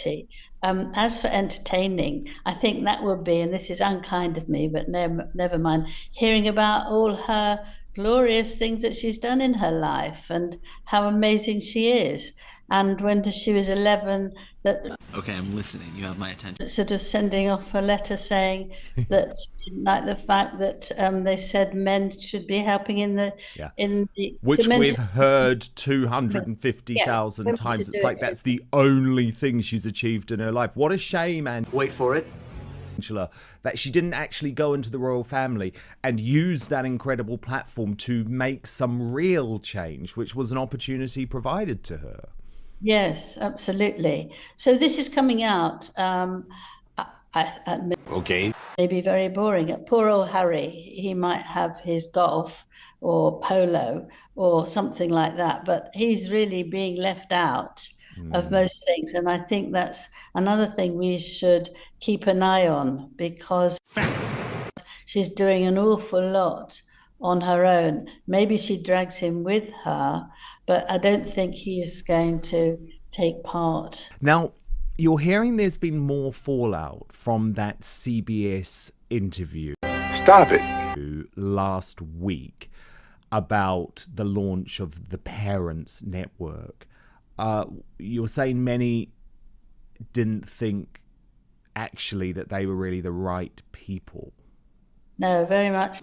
reality. As for entertaining, I think that would be, and this is unkind of me, but never mind, hearing about all her glorious things that she's done in her life and how amazing she is. And when she was 11, that Okay, I'm listening. You have my attention. sort of sending off a letter saying that she didn't like the fact that they said men should be helping Yeah. in the Which men we've should, heard yeah, 250,000 women times. should It's do like it. that's the only thing she's achieved in her life. What a shame, Wait for it. Angela, that she didn't actually go into the royal family and use that incredible platform to make some real change, which was an opportunity provided to her. Yes, absolutely. So this is coming out. Okay. Maybe very boring. Poor old Harry, he might have his golf or polo or something like that, but he's really being left out of most things. And I think that's another thing we should keep an eye on because she's doing an awful lot on her own. Maybe she drags him with her, but I don't think he's going to take part. Now, you're hearing there's been more fallout from that CBS interview. Stop it. Last week about the launch of the Parents Network. You're saying many didn't think actually that they were really the right people. No, very much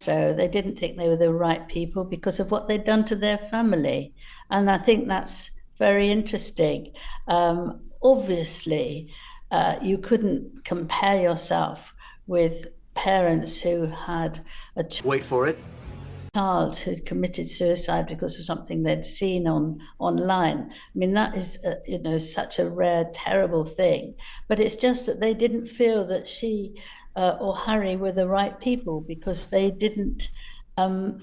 so. They didn't think they were the right people because of what they'd done to their family. And I think that's very interesting. Obviously, you couldn't compare yourself with parents who had a Wait for it. child who'd committed suicide because of something they'd seen online. I mean, that is, such a rare, terrible thing. But it's just that they didn't feel that she or Harry were the right people because they didn't Hey,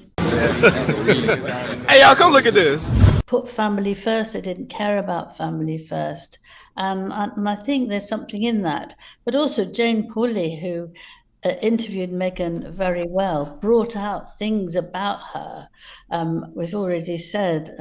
y'all, come look at this. put family first. They didn't care about family first. And I think there's something in that. But also Jane Pauley, who interviewed Meghan very well, brought out things about her. We've already said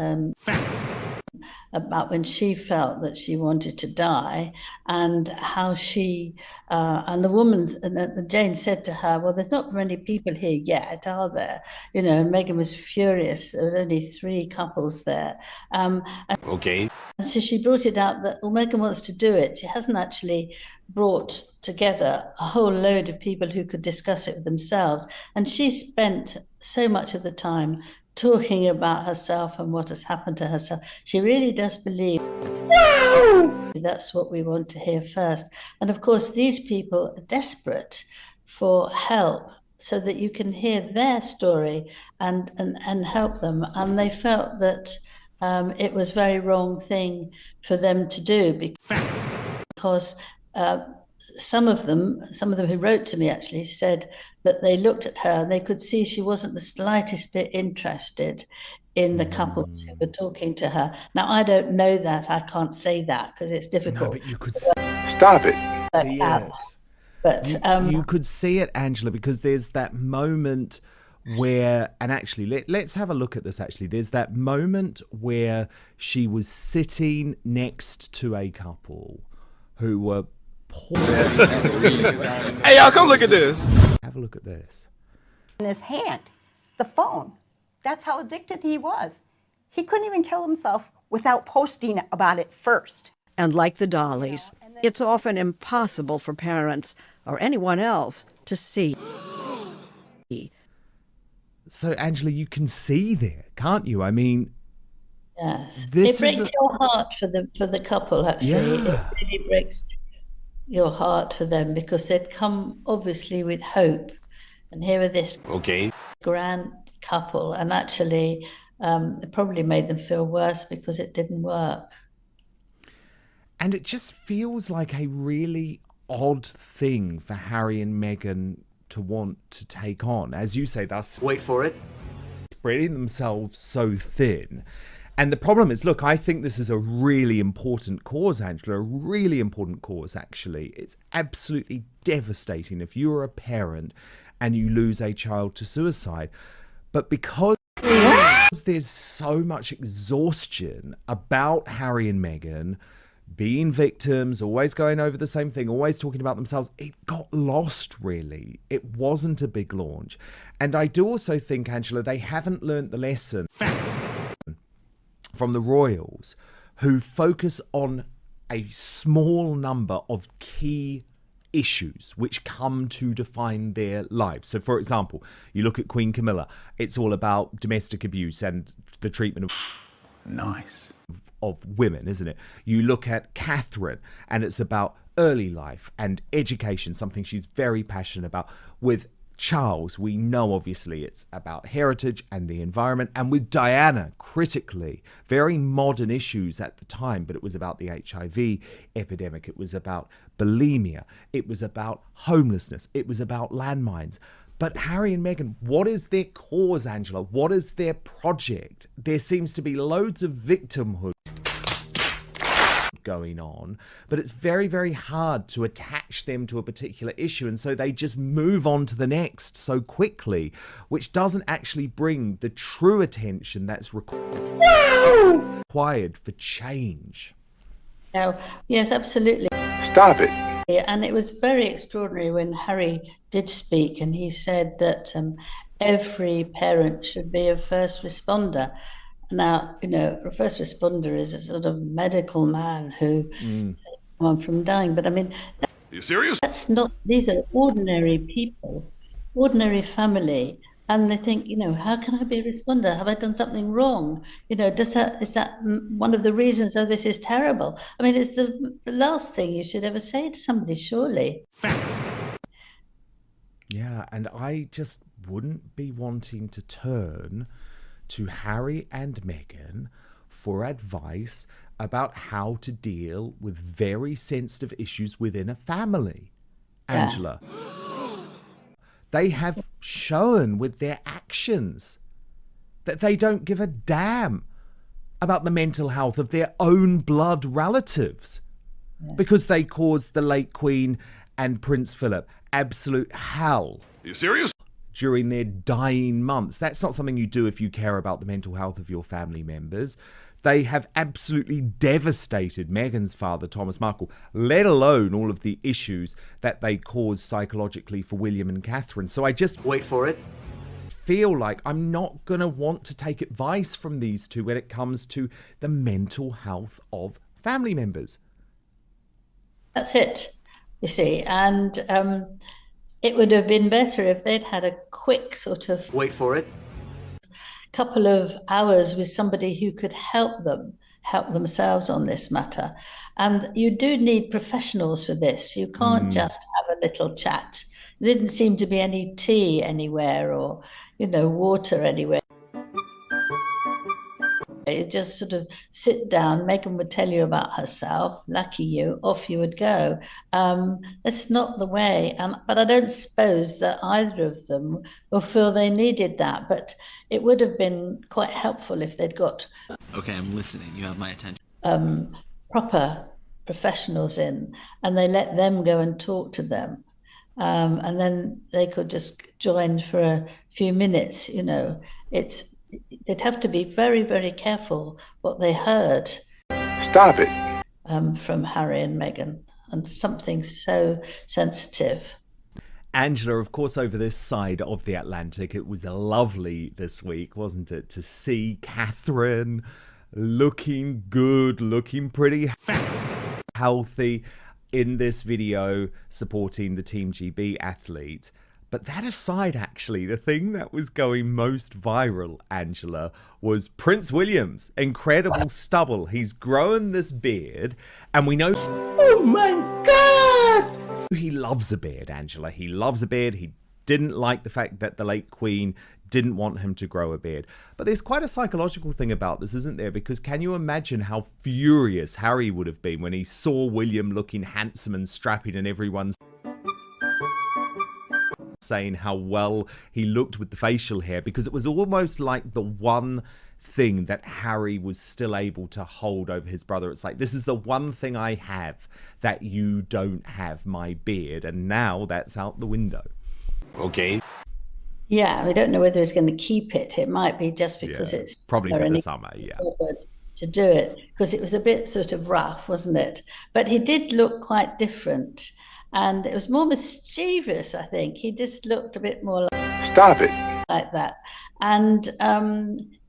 about when she felt that she wanted to die and how she and the woman and Jane said to her, well, there's not many people here yet, are there? And Meghan was furious. There were only 3 couples there. Okay. And so she brought it out that, well, Meghan wants to do it. She hasn't actually brought together a whole load of people who could discuss it with themselves. And she spent so much of the time talking about herself and what has happened to herself. She really does believe that's what we want to hear first. And of course, these people are desperate for help so that you can hear their story and help them. And they felt that it was a very wrong thing for them to do because some of them who wrote to me actually said that they looked at her and they could see she wasn't the slightest bit interested in the couples who were talking to her. Now, I don't know that. I can't say that because it's difficult. No, but you could Stop it. see it. But You could see it, Angela, because there's that moment where, and actually, let's have a look at this. Actually, there's that moment where she was sitting next to a couple who were poor. Hey, y'all, come look at this. Have a look at this. In his hand, the phone. That's how addicted he was. He couldn't even kill himself without posting about it first. And like the Dollies, it's often impossible for parents or anyone else to see. So, Angela, you can see there, can't you? I mean, yes, this it breaks is your heart for the couple. Actually, Yeah. it really breaks your heart for them because they'd come obviously with hope, and here are this Okay. grand couple, and actually, it probably made them feel worse because it didn't work. And it just feels like a really odd thing for Harry and Meghan to want to take on. As you say, they're Wait for it. spreading themselves so thin. And the problem is, look, I think this is a really important cause, Angela, a really important cause, actually. It's absolutely devastating if you're a parent and you lose a child to suicide. But because there's so much exhaustion about Harry and Meghan, being victims, always going over the same thing, always talking about themselves. It got lost, really. It wasn't a big launch. And I do also think, Angela, they haven't learnt the lesson from the royals, who focus on a small number of key issues which come to define their lives. So, for example, you look at Queen Camilla, it's all about domestic abuse and the treatment of women, isn't it? You look at Catherine, and it's about early life and education, something she's very passionate about. With Charles, we know obviously it's about heritage and the environment. And with Diana, critically, very modern issues at the time, but it was about the HIV epidemic. It was about bulimia. It was about homelessness. It was about landmines. But Harry and Meghan, what is their cause, Angela? What is their project? There seems to be loads of victimhood going on, but it's very, very hard to attach them to a particular issue, and so they just move on to the next so quickly, which doesn't actually bring the true attention that's required for change. No, yes, absolutely. Stop it. And it was very extraordinary when Harry did speak, and he said that every parent should be a first responder. Now, you know, a first responder is a sort of medical man who saves someone from dying. But I mean, Are you serious? that's not, these are ordinary people, ordinary family. And they think, you know, how can I be a responder? Have I done something wrong? You know, is that one of the reasons, oh, this is terrible? I mean, it's the last thing you should ever say to somebody, surely. Yeah, and I just wouldn't be wanting to turn to Harry and Meghan for advice about how to deal with very sensitive issues within a family. Angela, they have shown with their actions that they don't give a damn about the mental health of their own blood relatives, because they caused the late Queen and Prince Philip absolute hell. Are you serious? During their dying months. That's not something you do if you care about the mental health of your family members. They have absolutely devastated Meghan's father, Thomas Markle, let alone all of the issues that they caused psychologically for William and Catherine. So I just Wait for it. feel like I'm not going to want to take advice from these two when it comes to the mental health of family members. That's it, you see. And it would have been better if they'd had a quick sort of Wait for it. couple of hours with somebody who could help themselves on this matter. And you do need professionals for this. You can't just have a little chat. There didn't seem to be any tea anywhere or, you know, water anywhere. You just sort of sit down, Meghan would tell you about herself, lucky you, off you would go. That's not the way. But I don't suppose that either of them will feel they needed that. But it would have been quite helpful if they'd got Okay, I'm listening. You have my attention. proper professionals in, and they let them go and talk to them. And then they could just join for a few minutes, you know. They'd have to be very, very careful what they heard. Stop it. From Harry and Meghan, and something so sensitive. Angela, of course, over this side of the Atlantic, it was lovely this week, wasn't it, to see Catherine looking good, looking pretty healthy in this video, supporting the Team GB athlete. But that aside, actually, the thing that was going most viral, Angela, was Prince William's incredible stubble. He's grown this beard, and we know... Oh my God! He loves a beard, Angela. He loves a beard. He didn't like the fact that the late Queen didn't want him to grow a beard. But there's quite a psychological thing about this, isn't there? Because can you imagine how furious Harry would have been when he saw William looking handsome and strapping and everyone's saying how well he looked with the facial hair, because it was almost like the one thing that Harry was still able to hold over his brother. It's like, this is the one thing I have that you don't have, my beard, and now that's out the window. Okay. Yeah, we don't know whether he's going to keep it. It might be just because it's probably for the summer, yeah. to do it because it was a bit sort of rough, wasn't it? But he did look quite different, and it was more mischievous, I think. He just looked a bit more Stop it. like that. And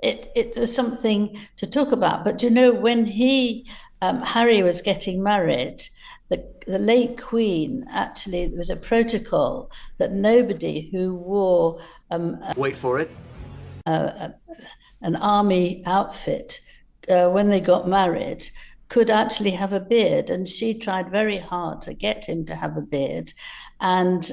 it was something to talk about. But you know, when Harry was getting married, the late Queen, actually, there was a protocol that nobody who wore Wait for it. an army outfit when they got married could actually have a beard, and she tried very hard to get him to have a beard, and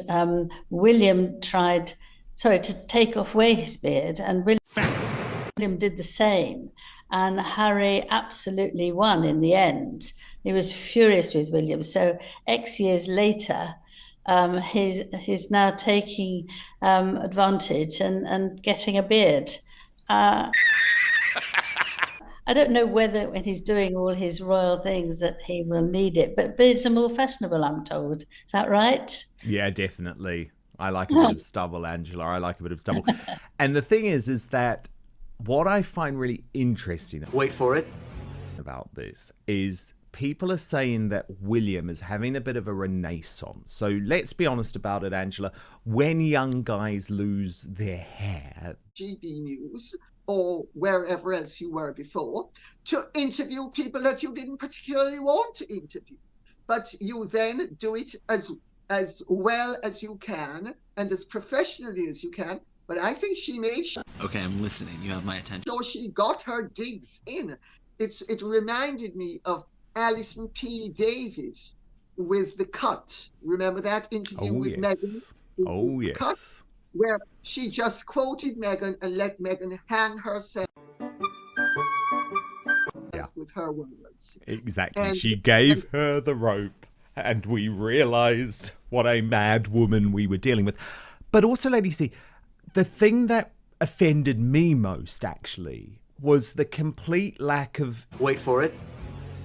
William tried to take away his beard, and William did the same, and Harry absolutely won in the end. He was furious with William. So X years later, he's now taking advantage and getting a beard. I don't know whether when he's doing all his royal things that he will need it, but beards are more fashionable, I'm told. Is that right? Yeah, definitely. I like a bit of stubble, Angela. I like a bit of stubble. And the thing is that what I find really interesting Wait for it. about this is people are saying that William is having a bit of a renaissance. So let's be honest about it, Angela. When young guys lose their hair, GB News or wherever else you were before, to interview people that you didn't particularly want to interview. But you then do it as well as you can and as professionally as you can. But I think she made sure Okay, I'm listening. You have my attention. she got her digs in. It reminded me of Alison P. Davis with The Cut. Remember that interview with Meghan? Oh, yes. Cut, where she just quoted Meghan and let Meghan hang herself with her words. Exactly. And she gave her the rope, and we realized what a mad woman we were dealing with. But also, Lady C, the thing that offended me most, actually, was the complete lack of Wait for it.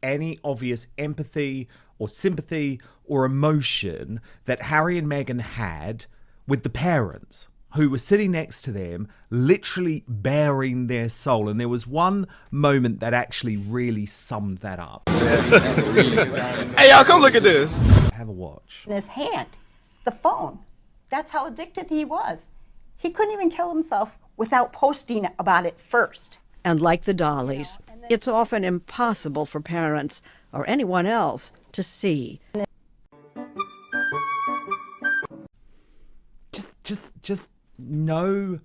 any obvious empathy or sympathy or emotion that Harry and Meghan had with the parents who were sitting next to them, literally baring their soul. And there was one moment that actually really summed that up. Hey, y'all, come look at this. Have a watch. In his hand, the phone. That's how addicted he was. He couldn't even kill himself without posting about it first. And like the Dollies, it's often impossible for parents or anyone else to see. Just no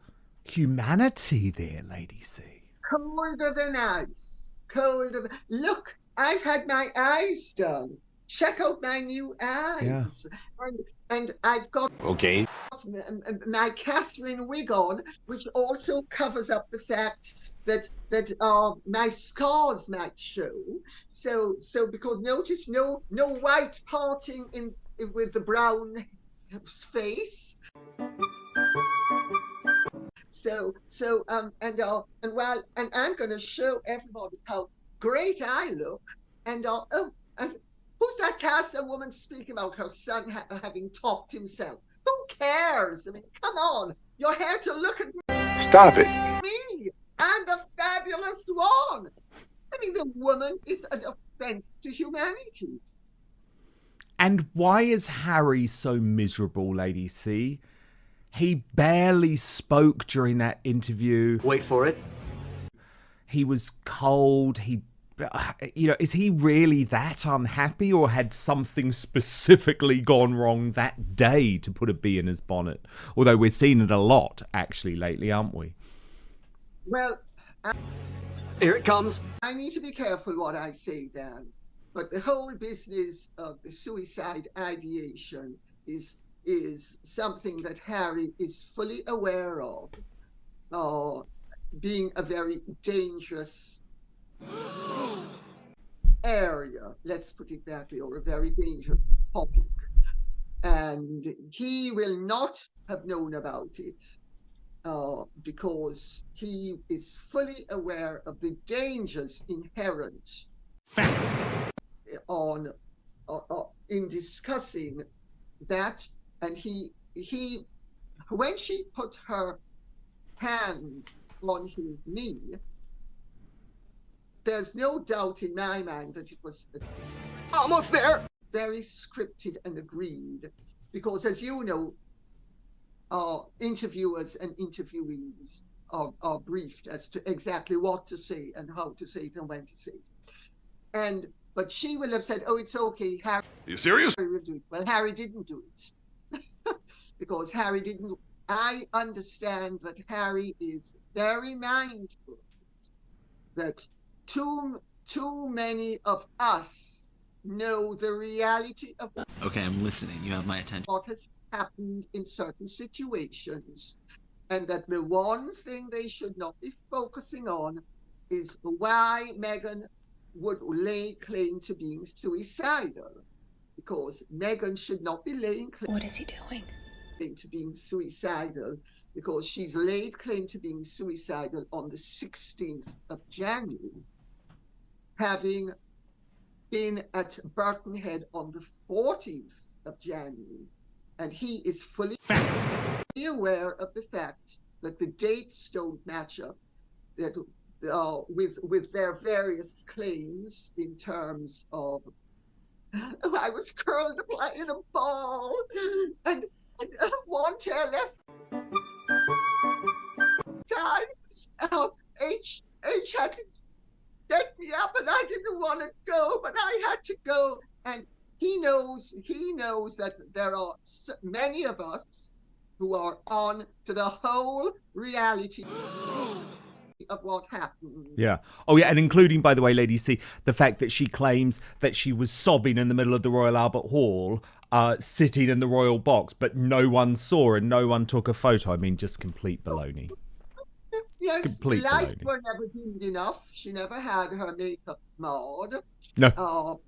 humanity there, Lady C. Colder than ice. Colder. Look, I've had my eyes done. Check out my new eyes. Yeah. And I've got my Catherine wig on, which also covers up the fact that my scars might show. So because notice no white parting in with the brown face. And I'm going to show everybody how great I look. And who's that Casa woman speaking about her son having talked himself? Who cares? I mean, come on. You're here to look at me. Stop it. Me. I'm the fabulous one. I mean, the woman is an offense to humanity. And why is Harry so miserable, Lady C? He barely spoke during that interview. Wait for it. He was cold. Is he really that unhappy, or had something specifically gone wrong that day to put a bee in his bonnet? Although we're seeing it a lot, actually, lately, aren't we? Well, Here it comes. I need to be careful what I say, Dan. But the whole business of the suicide ideation is something that Harry is fully aware of, being a very dangerous area, let's put it that way, or a very dangerous topic. And he will not have known about it because he is fully aware of the dangers inherent in discussing that. And he when she put her hand on his knee, there's no doubt in my mind that it was Almost there. very scripted and agreed, because as you know, interviewers and interviewees are briefed as to exactly what to say and how to say it and when to say it. But she will have said, "Oh, it's okay, Harry." Are you serious? Harry will do it. Well, Harry didn't do it because Harry didn't. I understand that Harry is very mindful that too many of us know the reality of Okay, I'm listening. You have my attention. what has happened in certain situations, and that the one thing they should not be focusing on is why Meghan would lay claim to being suicidal, because Meghan should not be laying claim. What is he doing? To being suicidal, because she's laid claim to being suicidal on the 16th of January, having been at Birkenhead on the 14th of January, and he is fully aware of the fact that the dates don't match up, that with their various claims in terms of I was curled up in a ball and one tail left time. H had to get me up, and I didn't want to go, but I had to go. And he knows that there are many of us who are on to the whole reality of what happened. Yeah. Oh, yeah. And including, by the way, Lady C, the fact that she claims that she was sobbing in the middle of the Royal Albert Hall, sitting in the royal box, but no one saw and no one took a photo. I mean, just complete baloney. Yes, complete the lights baloney. were never dimmed enough. She never had her makeup mod. No.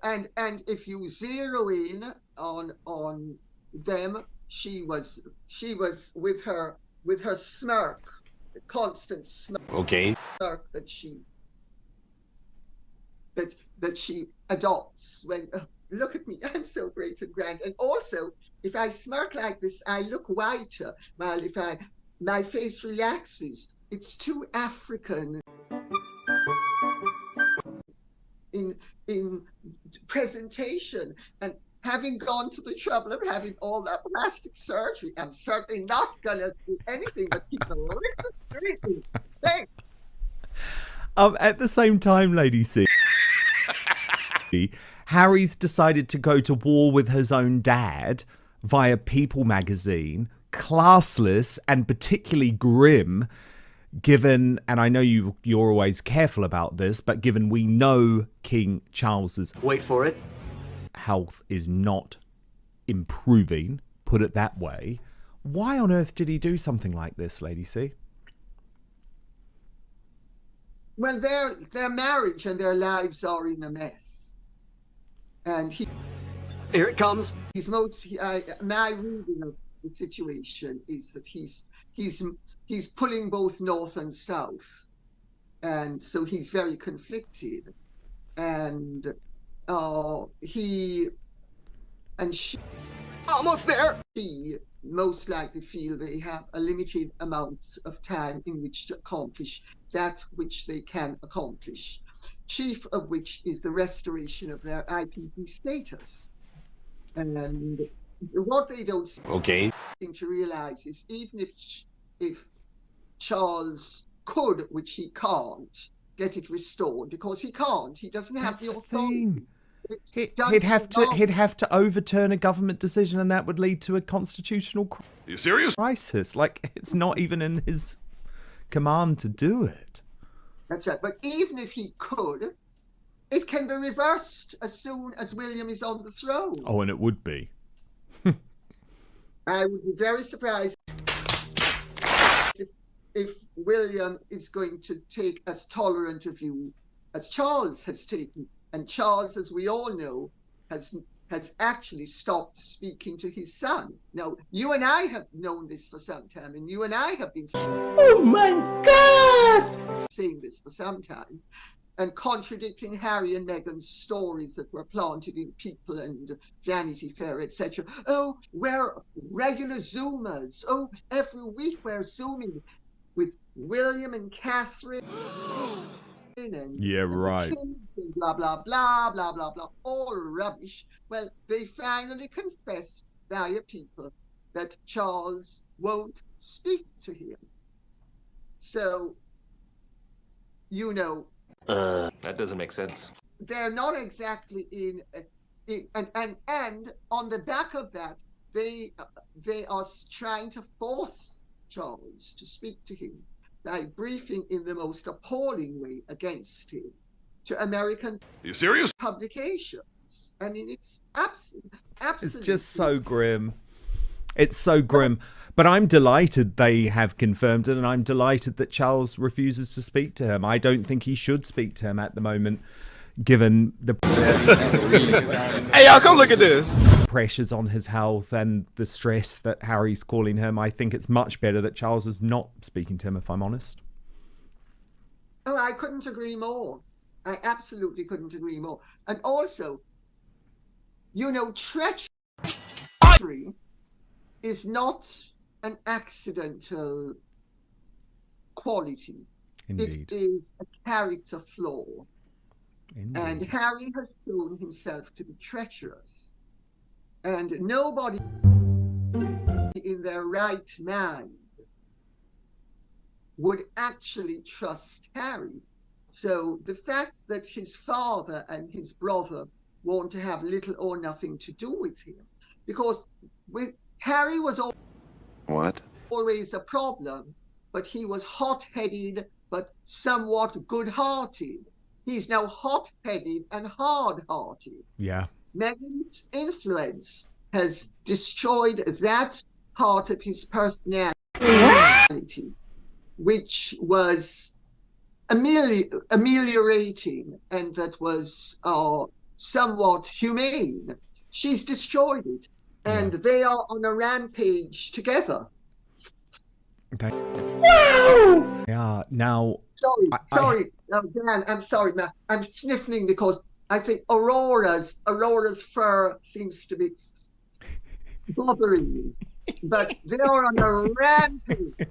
And if you zero in on them, she was with her smirk, the constant smirk. Okay. That she adopts when look at me, I'm so great and grand. And also, if I smirk like this, I look whiter. While if my face relaxes, it's too African in presentation. And having gone to the trouble of having all that plastic surgery, I'm certainly not gonna do anything but keep a little straight. Thanks. At the same time, Lady C, Harry's decided to go to war with his own dad via People magazine, classless and particularly grim, given, and I know you're always careful about this, but given we know King Charles's Wait for it. health is not improving, put it that way, why on earth did he do something like this, Lady C? Well, their marriage and their lives are in a mess. And Here it comes. my reading of the situation is that he's pulling both north and south, and so he's very conflicted. And he and she Almost there. most likely feel they have a limited amount of time in which to accomplish that which they can accomplish, chief of which is the restoration of their IPP status. And what they don't seem to realize is even if Charles could, which he can't, get it restored, because he can't, he doesn't have the authority. He'd have to overturn a government decision, and that would lead to a constitutional Are you serious? crisis. Like, it's not even in his command to do it. That's right. But even if he could, it can be reversed as soon as William is on the throne. Oh, and it would be. I would be very surprised if William is going to take as tolerant a view as Charles has taken. And Charles, as we all know, has actually stopped speaking to his son. Now, you and I have known this for some time, and you and I have been saying this for some time, and contradicting Harry and Meghan's stories that were planted in People and Vanity Fair, etc. Oh, we're regular Zoomers. Oh, every week we're Zooming with William and Catherine and Yeah, and the right. kids and blah blah blah blah blah blah, all rubbish. Well, they finally confessed via people that Charles won't speak to him. So, you know, That doesn't make sense. they're not exactly and on the back of that, they are trying to force Charles to speak to him by briefing in the most appalling way against him to American You serious? publications. I mean, it's It's absolutely just so grim. It's so grim. But I'm delighted they have confirmed it, and I'm delighted that Charles refuses to speak to him. I don't think he should speak to him at the moment, given the Hey, y'all, come look at this. pressures on his health and the stress that Harry's calling him. I think it's much better that Charles is not speaking to him, if I'm honest. Oh, I couldn't agree more. I absolutely couldn't agree more. And also, you know, treachery is not an accidental quality. Indeed. It is a character flaw. Indeed. And Harry has shown himself to be treacherous. And nobody in their right mind would actually trust Harry. So the fact that his father and his brother want to have little or nothing to do with him, because Harry was always a problem, but he was hot-headed but somewhat good-hearted. He's now hot-headed and hard-hearted. Yeah. Meghan's influence has destroyed that part of his personality, which was ameliorating and that was somewhat humane. She's destroyed it, and they are on a rampage together. Okay. Yeah. Now. Sorry, Dan, I'm sorry, Matt. I'm sniffling because I think Aurora's fur seems to be bothering me. But they are on a rampage.